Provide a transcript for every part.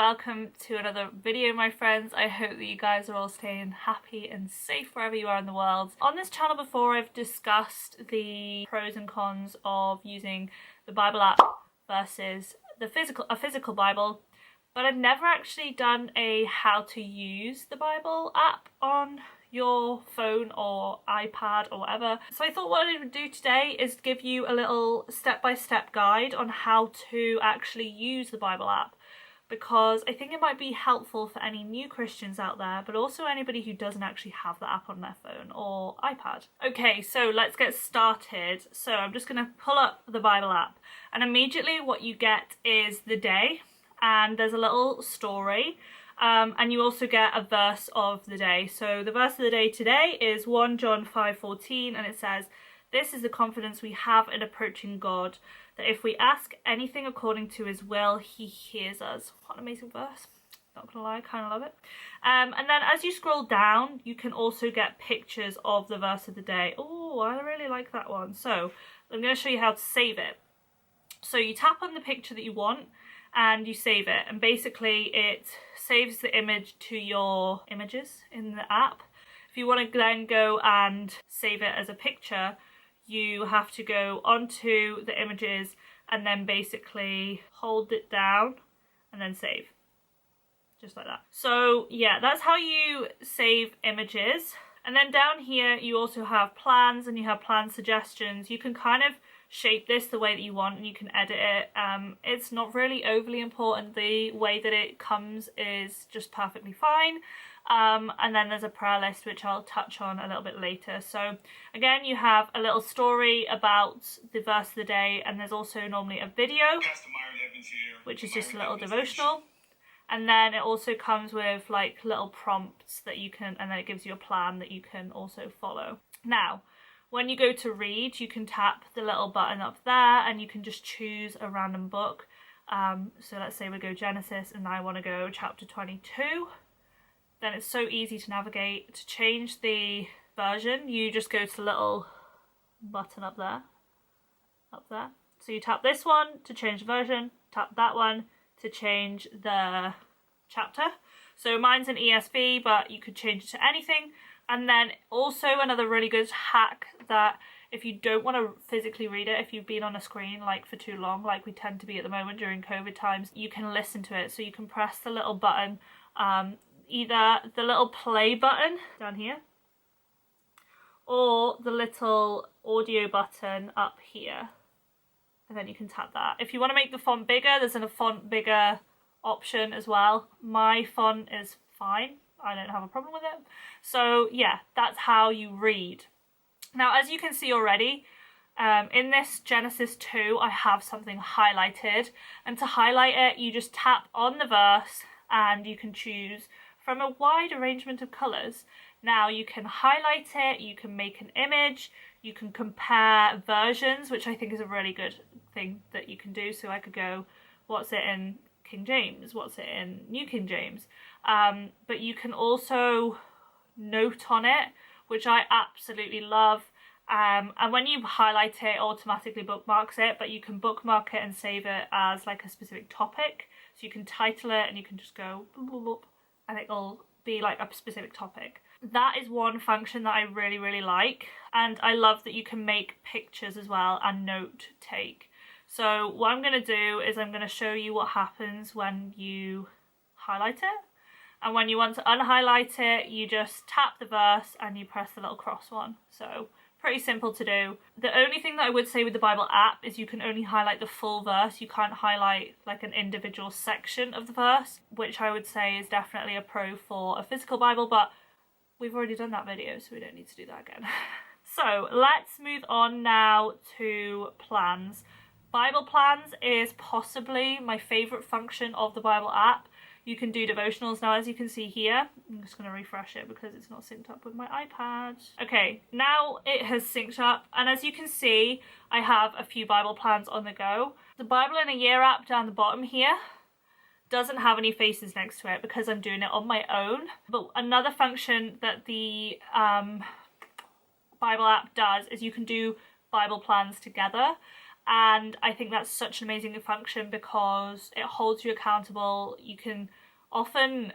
welcome to another video, my friends. I hope that you guys are all staying happy and safe wherever you are in the world. On this channel before, I've discussed the pros and cons of using the Bible app versus a physical Bible, but I've never actually done a how to use the Bible app on your phone or iPad or whatever. So I thought what I would do today is give you a little step-by-step guide on how to actually use the Bible app, because I think it might be helpful for any new Christians out there, but also anybody who doesn't actually have the app on their phone or iPad. Okay, so let's get started. So I'm just going to pull up the Bible app, and immediately what you get is the day, and there's a little story. And you also get a verse of the day. So the verse of the day today is 1 John 5:14, and it says, "This is the confidence we have in approaching God, that if we ask anything according to his will, he hears us." What an amazing verse. Not gonna lie, I kind of love it. And then as you scroll down, you can also get pictures of the verse of the day. Oh, I really like that one. So I'm going to show you how to save it. So you tap on the picture that you want and you save it, and basically it saves the image to your images in the app. If you want to then go and save it as a picture, you have to go onto the images and then basically hold it down and then save, just like that. So yeah, that's how you save images. And then down here you also have plans, and you have plan suggestions. You can kind of shape this the way that you want, and you can edit it. It's not really overly important. The way that it comes is just perfectly fine. And then there's a prayer list, which I'll touch on a little bit later. So again, you have a little story about the verse of the day, and there's also normally a video, which is just a little devotional. And then it also comes with like little prompts that you can, and then it gives you a plan that you can also follow. Now, when you go to read, you can tap the little button up there and you can just choose a random book. So let's say we go Genesis and I want to go chapter 22. Then it's so easy to navigate. To change the version, you just go to the little button up there. So you tap this one to change the version, tap that one to change the chapter. So mine's an ESV, but you could change it to anything. And then also another really good hack, that if you don't want to physically read it, if you've been on a screen like for too long, like we tend to be at the moment during COVID times, you can listen to it. So you can press the little button, either the little play button down here or the little audio button up here, and then you can tap that. If you want to make the font bigger, there's a font bigger option as well. My font is fine. I don't have a problem with it. So yeah, that's how you read. Now, as you can see already, in this Genesis 2, I have something highlighted. And to highlight it, you just tap on the verse and you can choose from a wide arrangement of colours. Now, you can highlight it, you can make an image, you can compare versions, which I think is a really good thing that you can do. So I could go, what's it in King James? What's it in New King James? But you can also note on it, which I absolutely love. And when you highlight it, it automatically bookmarks it, but you can bookmark it and save it as like a specific topic. So you can title it and you can just go boop, boop, boop, and it'll be like a specific topic. That is one function that I really, really like. And I love that you can make pictures as well and note take. So what I'm going to do is I'm going to show you what happens when you highlight it. And when you want to unhighlight it, you just tap the verse and you press the little cross one. So pretty simple to do. The only thing that I would say with the Bible app is you can only highlight the full verse. You can't highlight like an individual section of the verse, which I would say is definitely a pro for a physical Bible, but we've already done that video, so we don't need to do that again. So let's move on now to plans. Bible plans is possibly my favourite function of the Bible app. You can do devotionals. Now, as you can see here, I'm just going to refresh it because it's not synced up with my iPad. Okay, now it has synced up, and as you can see, I have a few Bible plans on the go. The Bible in a Year app down the bottom here doesn't have any faces next to it because I'm doing it on my own. But another function that the Bible app does is you can do Bible plans together. And I think that's such an amazing function because it holds you accountable. You can often,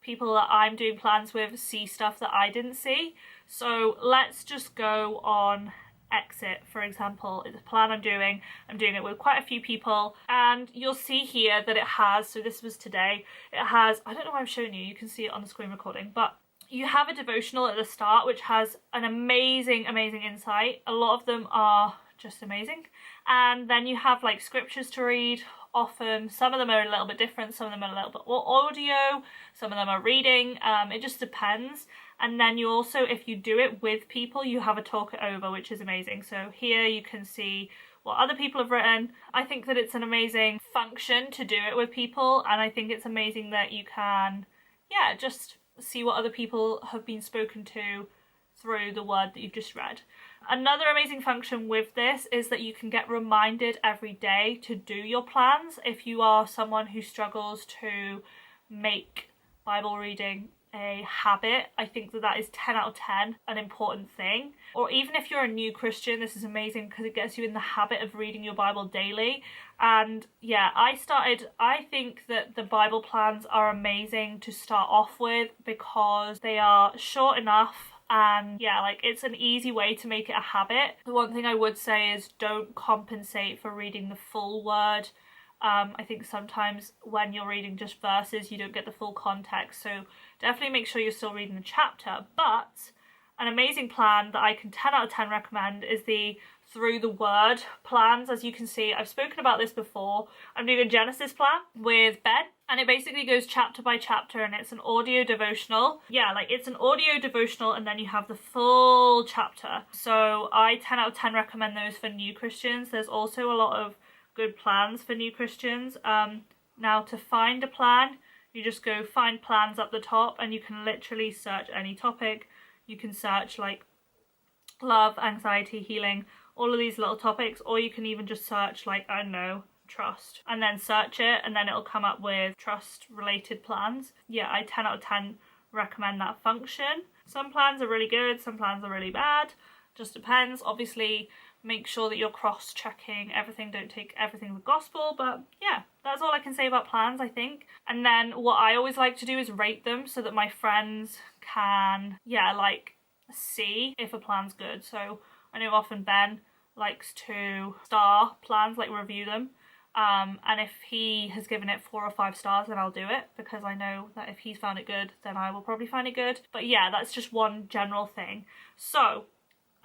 people that I'm doing plans with see stuff that I didn't see. So let's just go on exit, for example. It's a plan I'm doing it with quite a few people, and you'll see here that it has, so this was today, it has, I don't know why I'm showing you can see it on the screen recording, but you have a devotional at the start which has an amazing insight. A lot of them are just amazing, and then you have like scriptures to read. Often some of them are a little bit different, some of them are a little bit more audio, some of them are reading, it just depends. And then you also, if you do it with people, you have a talk it over, which is amazing. So here you can see what other people have written. I think that it's an amazing function to do it with people, and I think it's amazing that you can, yeah, just see what other people have been spoken to through the word that you've just read. Another amazing function with this is that you can get reminded every day to do your plans. If you are someone who struggles to make Bible reading a habit, I think that that is 10 out of 10 an important thing. Or even if you're a new Christian, this is amazing because it gets you in the habit of reading your Bible daily. And yeah, I think that the Bible plans are amazing to start off with because they are short enough, and yeah, like it's an easy way to make it a habit. The one thing I would say is don't compensate for reading the full word. I think sometimes when you're reading just verses, you don't get the full context, so definitely make sure you're still reading the chapter. But an amazing plan that I can 10 out of 10 recommend is the Through the Word plans. As you can see, I've spoken about this before. I'm doing a Genesis plan with Ben, and it basically goes chapter by chapter, and it's an audio devotional. Yeah, like it's an audio devotional, and then you have the full chapter. So I 10 out of 10 recommend those for new Christians. There's also a lot of good plans for new Christians. Now to find a plan, you just go find plans up the top, and you can literally search any topic. You can search like love, anxiety, healing, all of these little topics, or you can even just search like, I don't know, trust, and then search it, and then it'll come up with trust related plans. Yeah, I 10 out of 10 recommend that function. Some plans are really good, some plans are really bad, just depends. Obviously make sure that you're cross-checking everything, don't take everything with gospel, but yeah, that's all I can say about plans, I think. And then what I always like to do is rate them so that my friends can, yeah, like see if a plan's good. So I know often Ben likes to star plans, like review them, and if he has given it 4 or 5 stars, then I'll do it because I know that if he's found it good, then I will probably find it good. But yeah, that's just one general thing. So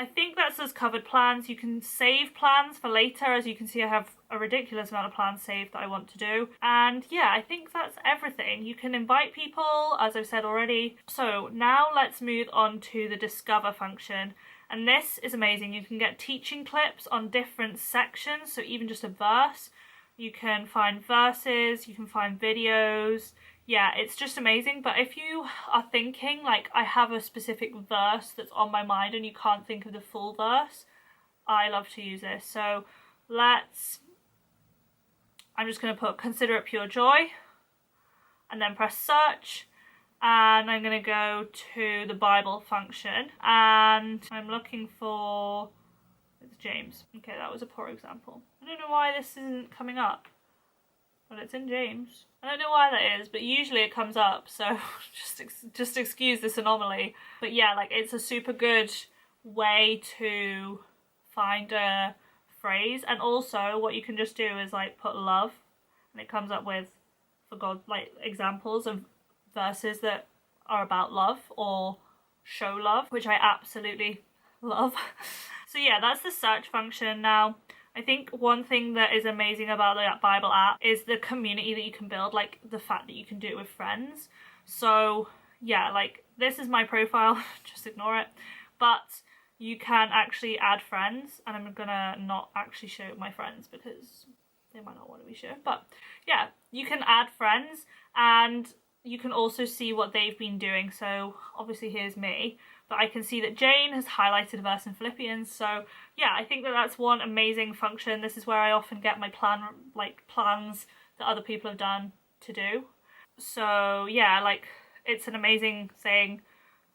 I think that's us covered plans. You can save plans for later. As you can see, I have a ridiculous amount of plans saved that I want to do. And yeah, I think that's everything. You can invite people, as I've said already. So now let's move on to the discover function. And this is amazing. You can get teaching clips on different sections. So even just a verse, you can find verses, you can find videos. Yeah, it's just amazing. But if you are thinking like I have a specific verse that's on my mind and you can't think of the full verse, I love to use this. So I'm just going to put consider it pure joy and then press search, and I'm going to go to the Bible function and I'm looking for, it's James. Okay, that was a poor example. I don't know why this isn't coming up. But it's in James. I don't know why that is, but usually it comes up, so just excuse this anomaly. But yeah, like it's a super good way to find a phrase. And also what you can just do is like put love, and it comes up with, for God, like examples of verses that are about love or show love, which I absolutely love. So yeah, that's the search function. Now, I think one thing that is amazing about the Bible app is the community that you can build, like the fact that you can do it with friends. So yeah, like this is my profile, just ignore it. But you can actually add friends, and I'm gonna not actually show my friends because they might not want to be shown. But yeah, you can add friends and you can also see what they've been doing. So obviously here's me, but I can see that Jane has highlighted a verse in Philippians. So yeah, I think that that's one amazing function. This is where I often get my plans that other people have done to do. So yeah, like it's an amazing thing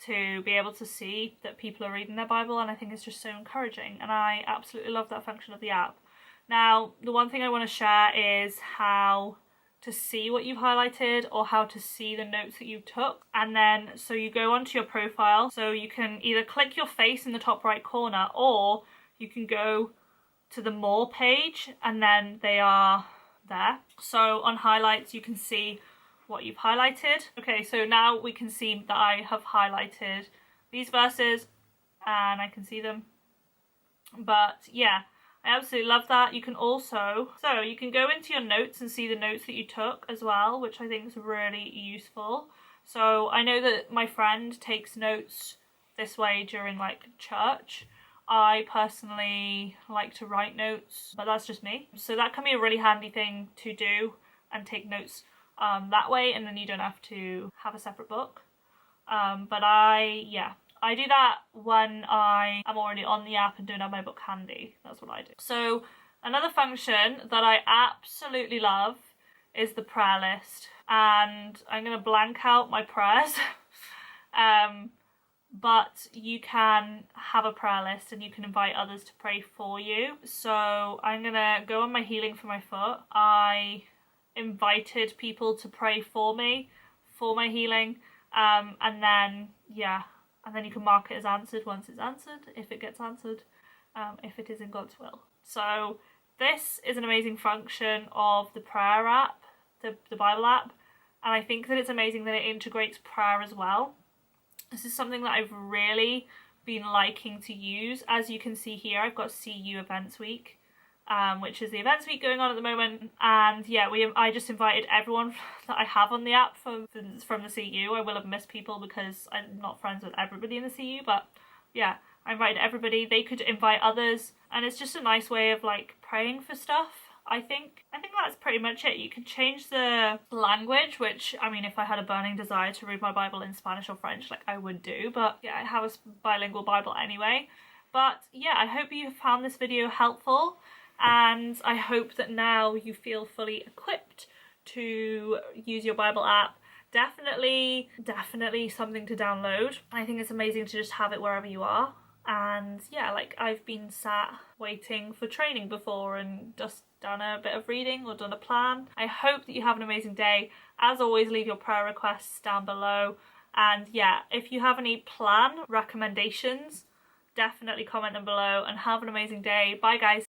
to be able to see that people are reading their Bible, and I think it's just so encouraging, and I absolutely love that function of the app. Now, the one thing I want to share is how to see what you've highlighted or how to see the notes that you took. And then, so you go onto your profile, so you can either click your face in the top right corner, or you can go to the More page and then they are there. So on highlights, you can see what you've highlighted. Okay, so now we can see that I have highlighted these verses and I can see them. But yeah, I absolutely love that. You can also, so you can go into your notes and see the notes that you took as well, which I think is really useful. So I know that my friend takes notes this way during like church. I personally like to write notes, but that's just me. So that can be a really handy thing to do and take notes that way, and then you don't have to have a separate book. But I do that when I am already on the app and don't have my book handy. That's what I do. So another function that I absolutely love is the prayer list. And I'm going to blank out my prayers. But you can have a prayer list and you can invite others to pray for you. So I'm going to go on my healing for my foot. I invited people to pray for me for my healing. And then you can mark it as answered once it's answered, if it gets answered, if it is in God's will. So this is an amazing function of the prayer app, the Bible app, and I think that it's amazing that it integrates prayer as well. This is something that I've really been liking to use. As you can see here, I've got CU Events Week, which is the events week going on at the moment. And yeah, I just invited everyone that I have on the app from the CU. I will have missed people because I'm not friends with everybody in the CU, but yeah, I invited everybody. They could invite others, and it's just a nice way of like praying for stuff. I think that's pretty much it. You can change the language, which, I mean, if I had a burning desire to read my Bible in Spanish or French, like I would do, but yeah, I have a bilingual Bible anyway. But yeah, I hope you found this video helpful, and I hope that now you feel fully equipped to use your Bible app. Definitely something to download. I think it's amazing to just have it wherever you are. And yeah, like I've been sat waiting for training before and just done a bit of reading or done a plan. I hope that you have an amazing day. As always, leave your prayer requests down below. And yeah, if you have any plan recommendations, definitely comment them below, and have an amazing day. Bye guys.